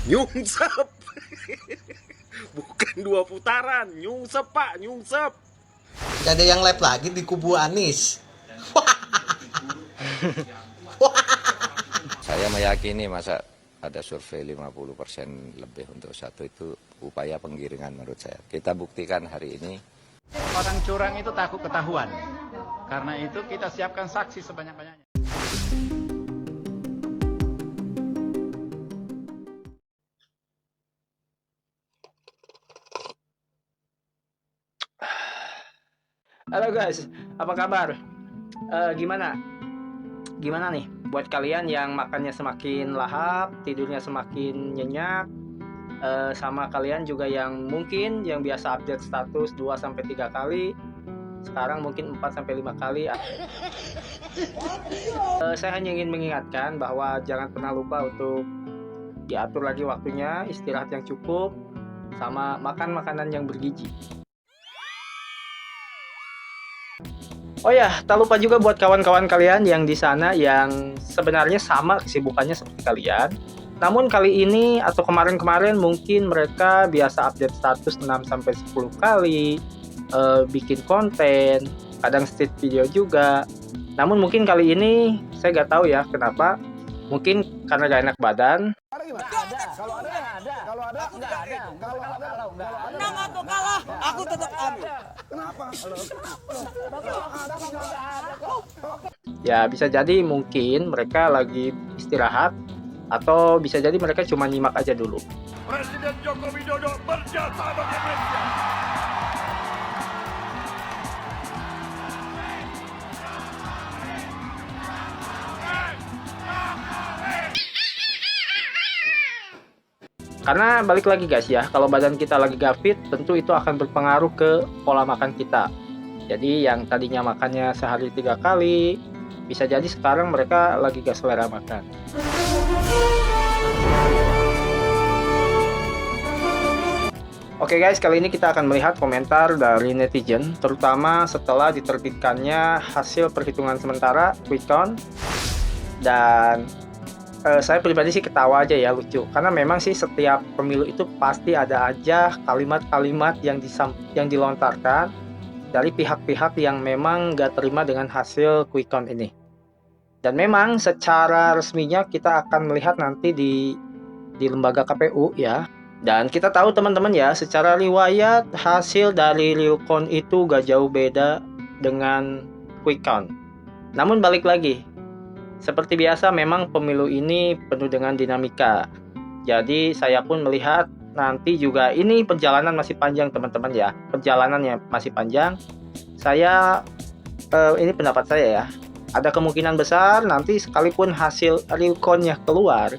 Nyungsep. Bukan 2 putaran, nyungsep Pak, nyungsep. Gak ada yang live lagi di kubu Anies. Saya meyakini masa ada survei 50% lebih untuk satu itu upaya penggiringan menurut saya. Kita buktikan hari ini. Orang curang itu takut ketahuan. Karena itu kita siapkan saksi sebanyak-banyaknya. Halo guys, apa kabar? Gimana? Gimana nih buat kalian yang makannya semakin lahap, tidurnya semakin nyenyak, sama kalian juga yang mungkin yang biasa update status 2-3 kali, sekarang mungkin 4-5 kali. Saya hanya ingin mengingatkan bahwa jangan pernah lupa untuk diatur lagi waktunya, istirahat yang cukup, sama makan makanan yang bergizi. Oh ya, tak lupa juga buat kawan-kawan kalian yang di sana yang sebenarnya sama kesibukannya seperti kalian. Namun kali ini atau kemarin-kemarin mungkin mereka biasa update status 6-10 kali, bikin konten, kadang state video juga. Namun mungkin kali ini saya nggak tahu ya kenapa. Mungkin karena gak enak badan. Menang atau kalah, aku tetap ambil. Ya bisa jadi mungkin mereka lagi istirahat atau bisa jadi mereka cuma nyimak aja dulu. Presiden Joko Widodo berjasa bagi Indonesia. Karena balik lagi guys ya, kalau badan kita lagi gak fit, tentu itu akan berpengaruh ke pola makan kita. Jadi yang tadinya makannya sehari 3 kali, bisa jadi sekarang mereka lagi gak selera makan. Oke guys, kali ini kita akan melihat komentar dari netizen, terutama setelah diterbitkannya hasil perhitungan sementara quick count. Dan saya pribadi sih ketawa aja ya, lucu. Karena memang sih setiap pemilu itu pasti ada aja kalimat-kalimat yang dilontarkan dari pihak-pihak yang memang nggak terima dengan hasil quick count ini. Dan memang secara resminya kita akan melihat nanti di lembaga KPU ya. Dan kita tahu teman-teman ya, secara riwayat hasil dari real count itu gak jauh beda dengan quick count. Namun balik lagi, seperti biasa memang pemilu ini penuh dengan dinamika. Jadi saya pun melihat nanti juga ini perjalanan masih panjang teman-teman ya. Perjalanannya masih panjang. Saya ini pendapat saya ya. Ada kemungkinan besar nanti sekalipun hasil real count-nya keluar,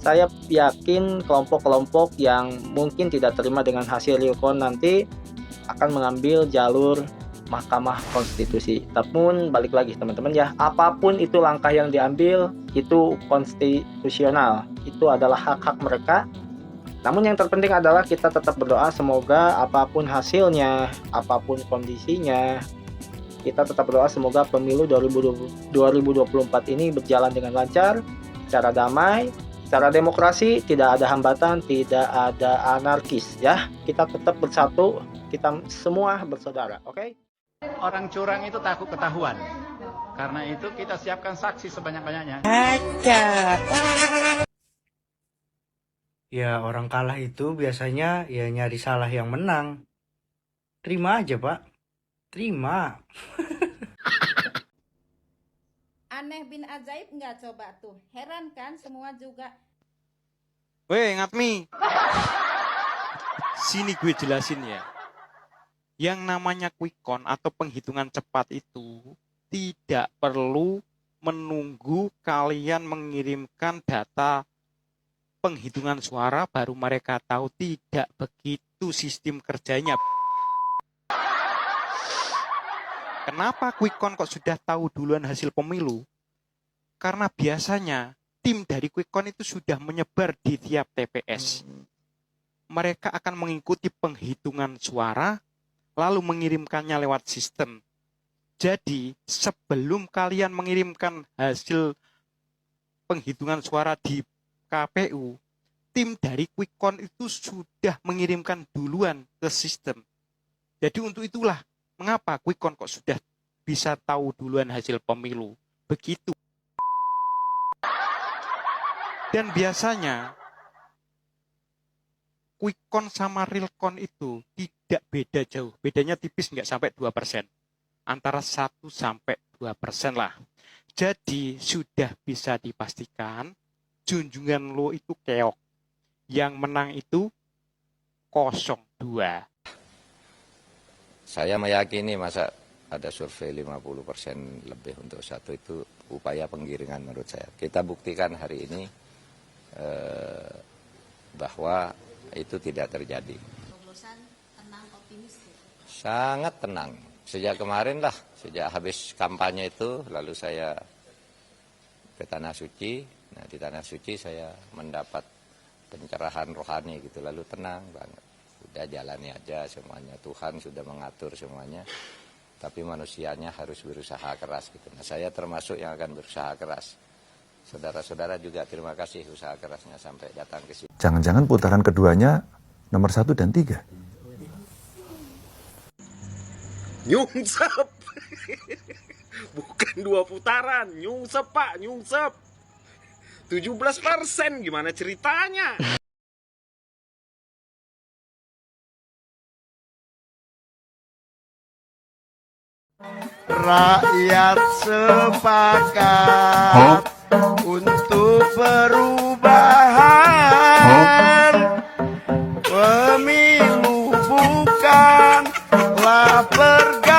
saya yakin kelompok-kelompok yang mungkin tidak terima dengan hasil real count nanti akan mengambil jalur Mahkamah Konstitusi. Namun balik lagi teman-teman ya, apapun itu langkah yang diambil itu konstitusional, itu adalah hak-hak mereka. Namun yang terpenting adalah kita tetap berdoa semoga apapun hasilnya, apapun kondisinya, kita tetap berdoa semoga pemilu 2024 ini berjalan dengan lancar, secara damai, secara demokrasi, tidak ada hambatan, tidak ada anarkis ya. Kita tetap bersatu, kita semua bersaudara, oke? Orang curang itu takut ketahuan. Karena itu kita siapkan saksi sebanyak-banyaknya. Ya orang kalah itu biasanya ya nyari salah yang menang. Terima aja Pak, terima. Aneh bin ajaib nggak coba tuh. Heran kan semua juga. Weh, Ngatmi. Sini gue jelasin ya. Yang namanya quick count atau penghitungan cepat itu tidak perlu menunggu kalian mengirimkan data penghitungan suara baru mereka tahu. Tidak begitu sistem kerjanya. Kenapa quick count kok sudah tahu duluan hasil pemilu? Karena biasanya tim dari quick count itu sudah menyebar di tiap TPS. Mereka akan mengikuti penghitungan suara lalu mengirimkannya lewat sistem. Jadi sebelum kalian mengirimkan hasil penghitungan suara di KPU, tim dari Quickcon itu sudah mengirimkan duluan ke sistem. Jadi untuk itulah mengapa Quickcon kok sudah bisa tahu duluan hasil pemilu. Begitu. Dan biasanya Quickcon sama Realcon itu tidak beda jauh. Bedanya tipis, nggak sampai 2%. Antara 1 sampai 2% lah. Jadi sudah bisa dipastikan junjungan lo itu keok. Yang menang itu 02. Saya meyakini masa ada survei 50% lebih untuk satu itu upaya penggiringan menurut saya. Kita buktikan hari ini bahwa itu tidak terjadi. Sangat tenang. Sejak kemarin lah, sejak habis kampanye itu, lalu saya ke Tanah Suci. Nah, di Tanah Suci saya mendapat pencerahan rohani gitu, lalu tenang banget. Udah jalani aja semuanya. Tuhan sudah mengatur semuanya. Tapi manusianya harus berusaha keras gitu. Nah, saya termasuk yang akan berusaha keras. Saudara-saudara juga terima kasih usaha kerasnya sampai datang ke sini. Jangan-jangan putaran keduanya nomor 1 dan 3. Nyungsep. Bukan 2 putaran, nyungsep Pak, nyungsep. 17%, gimana ceritanya? Rakyat sepakat untuk perubahan. Pemilu bukanlah pergantian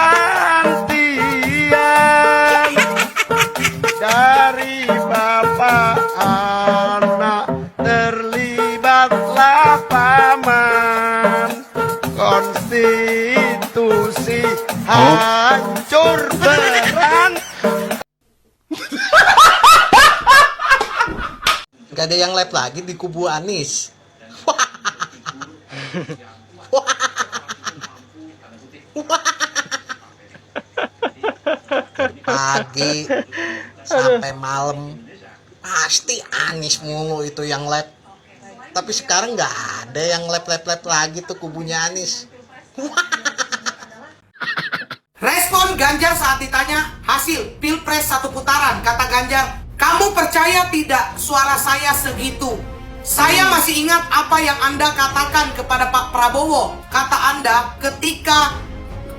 dari bapak anak, terlibatlah paman. Konstitusi hancur beran. Gak ada yang live lagi di kubu Anies. Pagi sampai malam pasti Anies mulu itu yang live. Tapi sekarang nggak ada yang live lagi tuh kubunya Anies. Respon Ganjar saat ditanya hasil Pilpres 1 putaran, kata Ganjar, "Kamu percaya tidak suara saya segitu? Saya masih ingat apa yang Anda katakan kepada Pak Prabowo. Kata Anda ketika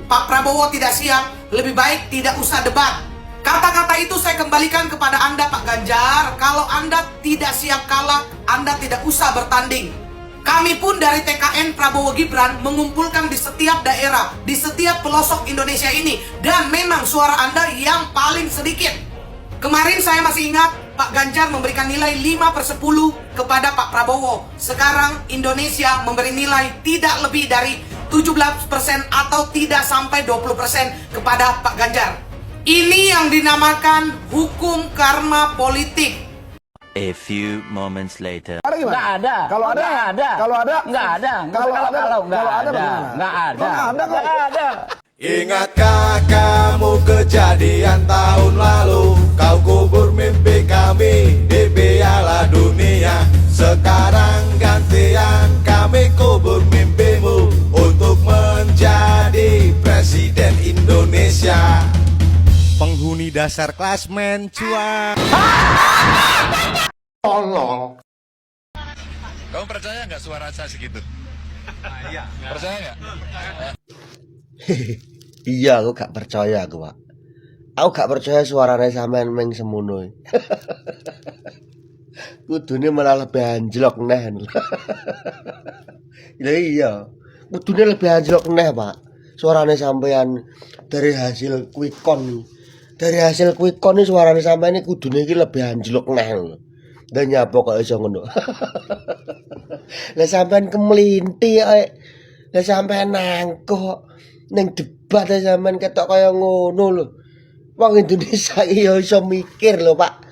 Pak Prabowo tidak siap, lebih baik tidak usah debat. Kata-kata itu saya kembalikan kepada Anda Pak Ganjar. Kalau Anda tidak siap kalah, Anda tidak usah bertanding. Kami pun dari TKN Prabowo Gibran mengumpulkan di setiap daerah, di setiap pelosok Indonesia ini. Dan memang suara Anda yang paling sedikit. Kemarin saya masih ingat Pak Ganjar memberikan nilai 5/10 kepada Pak Prabowo. Sekarang Indonesia memberi nilai tidak lebih dari 17% atau tidak sampai 20% kepada Pak Ganjar. Ini yang dinamakan hukum karma politik. A few moments later. Nggak ada. Kalau ada, nggak ada. Kalau ada, nggak ada. Kalau nggak ada, nggak ada. Ingatkah kamu kejadian tahun lalu? Kau kubur mimpi kami di Piala Dunia. Sekarang gantian kami kubur mimpimu untuk menjadi Presiden Indonesia. Penghuni dasar klasmen cuan. Tolong. Kamu percaya nggak suara saya segitu? Iya. Percaya nggak? Iya, aku gak percaya aku, Pak. Aku gak percaya suaranya sampean meng semono. Kudune malah lebih anjlok neh. Iya. Kudune lebih anjlok neh, Pak. Suaranya sampean dari hasil Quickcon. Dari hasil Quickcon ini suaranya sampean ini kudune iki lebih anjlok neh lho. Dan nyapa kok iso ngono. Lah sampean kemlinti kok. Lah sampean nangkok ning debat sampean ketok kaya ngono lho. Wong Indonesia iki ya iso mikir lho, Pak.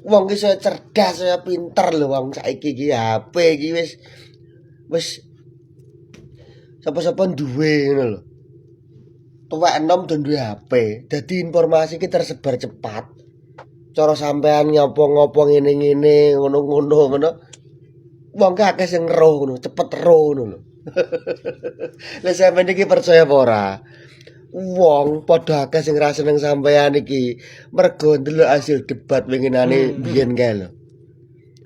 Wong iso cerdas, ya pinter lho wong saiki iki HP iki wis sapa-sapa duwe ngono lho. Tuwek enom do duwe HP. Dadi informasi iki tersebar cepat. Cara sampean ngopo-ngopo ngene-ngene ngono-ngono ngono. Wong akeh sing ro ngono, cepet ro ngono lho. Lah sampeyan iki percaya apa ora? Wong padha akeh sing ra seneng sampeyan iki mergo ndelok hasil debat winginane biyen kae lho.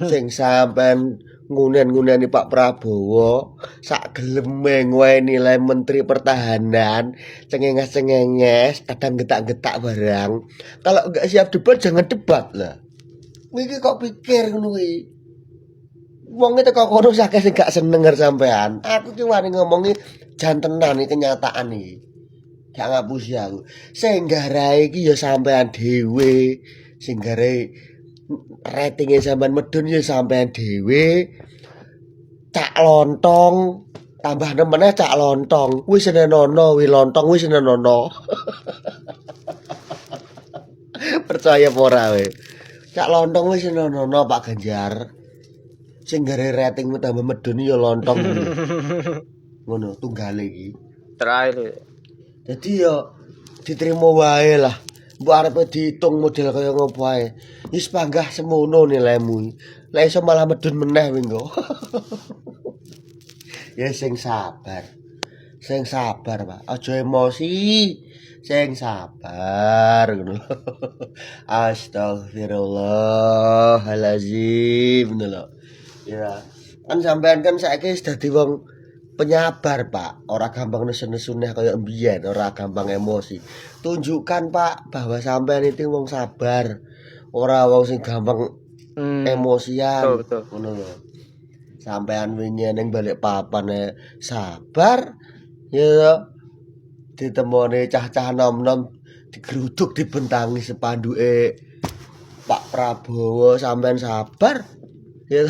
Sing sampeyan ngunen-nguneni Pak Prabowo sak geleme ngoe nilai Menteri Pertahanan cengenges-cengenges kadang getak-getak barang. Kalau enggak siap debat jangan debat lah. Iki kok pikir ngono kuwi. Wong itu kok kono akeh sing gak seneng karo sampean. Aku ki wani ngomongi jan tenan iki kenyataan iki. Gak ngapusi aku. Sing garahe iki ya sampean dhewe. Sing garahe ratinge sampean medun ya sampean dhewe. Cak lontong tambah meneh cak lontong. Wis senenono wi lontong wis senenono. Percaya apa ora we? Cak lontong wis senenono Pak Ganjar. Sing gare ratingmu tambah medun ya lontong. Ngono tunggale iki. Terakhir. Jadi ya diterima wae lah. Mbok arepe diitung model kaya ngopo ae. Wis panggah semono nilaimu. Lah iso malah medun meneh kowe engko. Ya sing sabar. Sing sabar, Pak. Aja emosi. Sing sabar ngono. Astagfirullahalazim ngono lho. Ya, kan sampean kan saiki wis dadi wong penyabar, Pak. Ora gampang nesu-nesuneh kaya mbiyen, ora gampang emosi. Tunjukkan, Pak, bahwa sampean itu wong sabar. Ora wong sing gampang emosian. Betul. Ngono lho. Sampean wingi ning balik papan sabar ya ditemoni cah-cah nom-nom digeruduk dibentangi sepanduke Pak Prabowo sampean sabar ya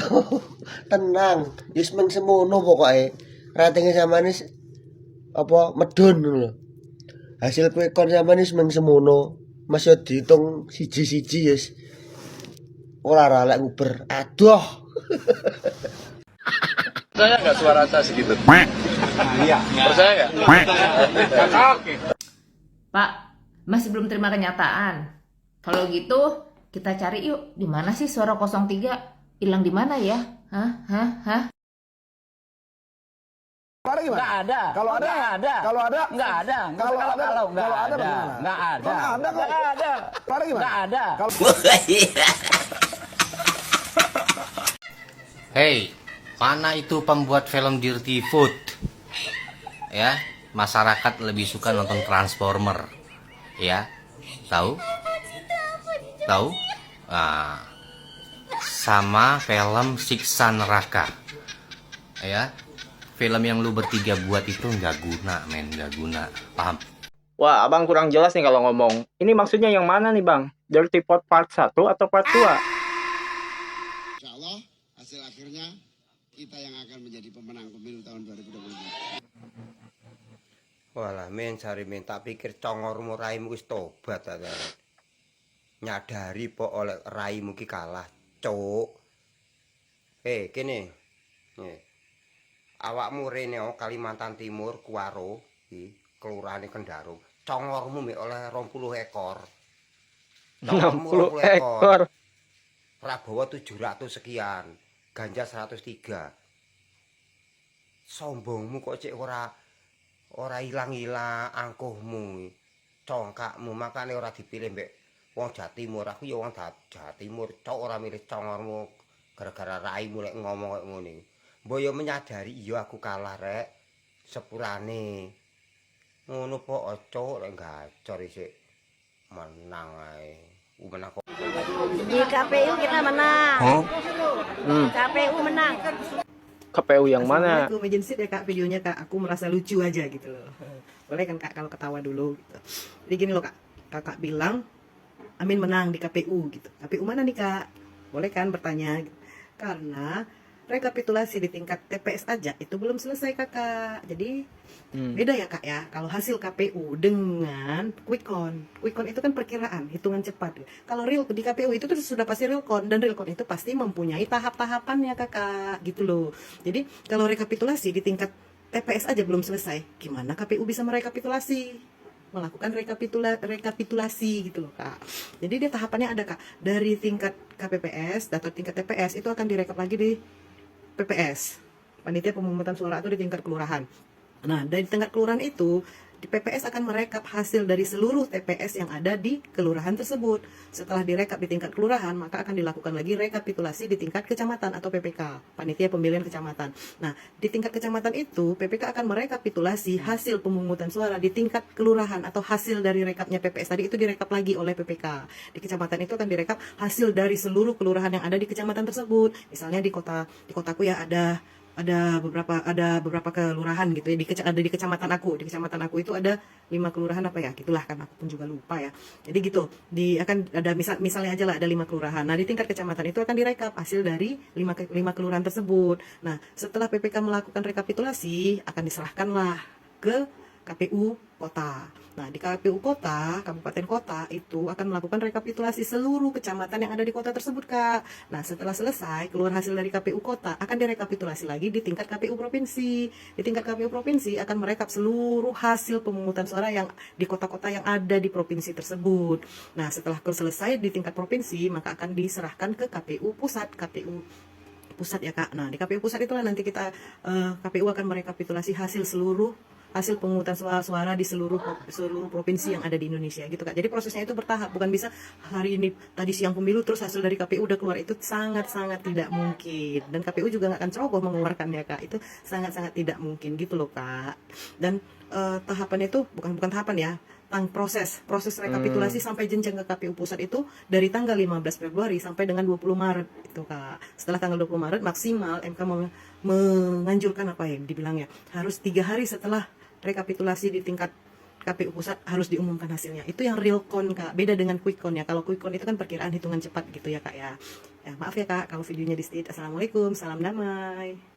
tenang wis meng semono pokoke ratinge sampean apa medun lho hasil quick count sampean wis meng semono masih dihitung siji-siji wis ora lek nguber aduh. Percaya nggak suara saya segitu? Iya. Percaya nggak? Pak, masih belum terima kenyataan. Kalau gitu, kita cari yuk. Di mana sih suara 03? Hilang di mana ya? Hah? Nggak ada. Kalau ada, nggak ada. Kalau ada, nggak ada. Kalau nggak ada, nggak ada. Nggak ada. Nggak ada. Hei, mana itu pembuat film Dirty Food? Ya, masyarakat lebih suka nonton Transformer. Ya, tahu? Nah, sama film Siksa Neraka. Ya, film yang lu bertiga buat itu nggak guna, men, nggak guna. Paham? Wah, abang kurang jelas nih kalau ngomong. Ini maksudnya yang mana nih, Bang? Dirty Food part 1 atau part 2? Insya Allah hasil akhirnya kita yang akan menjadi pemenang pemilu tahun 2024. Walah, men, cari men, tak pikir congormu raimu wis tobat ada. Nyadari po oleh raimu ki kalah, cuk. Kene. Nih. Awakmu rene Kalimantan Timur, Kuaro, kelurahan Kendaro. Congormu mek oleh 20 ekor. 60 ekor. Prabowo 700 sekian. Ganjar 103. Sombongmu kok cek ora ilang-ilang angkuhmu. Congkakmu makane ora dipilih mbek wong Jawa Timur. Aku ya wong Jawa Timur, cok ora milih congormu gara-gara raimu lek ngomong kok ngene. Mbok yo menyadari iya aku kalah rek. Sepurane. Ngono po cok lek gacor isik menang ae. Menang kok. Di KPU kita menang. KPU menang. KPU yang mana? Aku emergency ya Kak videonya Kak. Aku merasa lucu aja gitu loh. Boleh kan Kak kalau ketawa dulu gitu. Jadi gini loh Kak. Kakak bilang Amin menang di KPU gitu. KPU mana nih Kak? Boleh kan bertanya gitu. Karena rekapitulasi di tingkat TPS aja itu belum selesai Kakak. Jadi beda ya Kak ya. Kalau hasil KPU dengan quick count. Quick count itu kan perkiraan, hitungan cepat. Kalau real di KPU itu tuh sudah pasti real count, dan real count itu pasti mempunyai tahap-tahapannya Kakak gitu loh. Jadi kalau rekapitulasi di tingkat TPS aja belum selesai, gimana KPU bisa merekapitulasi? Melakukan rekapitulasi gitu loh Kak. Jadi dia tahapannya ada Kak. Dari tingkat KPPS, data tingkat TPS itu akan direkap lagi di PPS, panitia pemungutan suara itu di tingkat kelurahan. Nah, dari tingkat kelurahan itu, di PPS akan merekap hasil dari seluruh TPS yang ada di kelurahan tersebut. Setelah direkap di tingkat kelurahan, maka akan dilakukan lagi rekapitulasi di tingkat kecamatan atau PPK, panitia pemilihan kecamatan. Nah, di tingkat kecamatan itu, PPK akan merekapitulasi hasil pemungutan suara di tingkat kelurahan atau hasil dari rekapnya PPS tadi itu direkap lagi oleh PPK. Di kecamatan itu akan direkap hasil dari seluruh kelurahan yang ada di kecamatan tersebut. Misalnya di kotaku ya ada beberapa kelurahan gitu ya ada di kecamatan aku itu ada 5 kelurahan apa ya gitulah, kan aku pun juga lupa ya. Jadi gitu akan ada misalnya aja lah ada 5 kelurahan. Nah, di tingkat kecamatan itu akan direkap hasil dari 5 kelurahan tersebut. Nah, setelah PPK melakukan rekapitulasi akan diserahkanlah ke KPU kota. Nah, di KPU kota, kabupaten kota itu akan melakukan rekapitulasi seluruh kecamatan yang ada di kota tersebut, Kak. Nah, setelah selesai, keluar hasil dari KPU kota, akan direkapitulasi lagi di tingkat KPU provinsi. Di tingkat KPU provinsi akan merekap seluruh hasil pemungutan suara yang di kota-kota yang ada di provinsi tersebut. Nah, setelah selesai di tingkat provinsi, maka akan diserahkan ke KPU pusat, pusat ya, Kak. Nah, di KPU pusat itulah nanti kita KPU akan merekapitulasi hasil pemungutan suara di seluruh provinsi yang ada di Indonesia gitu, Kak. Jadi prosesnya itu bertahap, bukan bisa hari ini tadi siang pemilu terus hasil dari KPU udah keluar, itu sangat-sangat tidak mungkin. Dan KPU juga nggak akan ceroboh mengeluarkannya, Kak. Itu sangat-sangat tidak mungkin gitu loh, Kak. Dan tahapannya itu bukan tahapan ya, proses rekapitulasi sampai jenjang ke KPU pusat itu dari tanggal 15 Februari sampai dengan 20 Maret itu, Kak. Setelah tanggal 20 Maret maksimal MK menganjurkan apa ya dibilangnya, harus 3 hari setelah rekapitulasi di tingkat KPU pusat harus diumumkan hasilnya. Itu yang real count, Kak. Beda dengan quick count ya. Kalau quick count itu kan perkiraan hitungan cepat gitu ya, Kak ya. Ya, maaf ya, Kak, kalau videonya di state. Assalamualaikum, salam damai.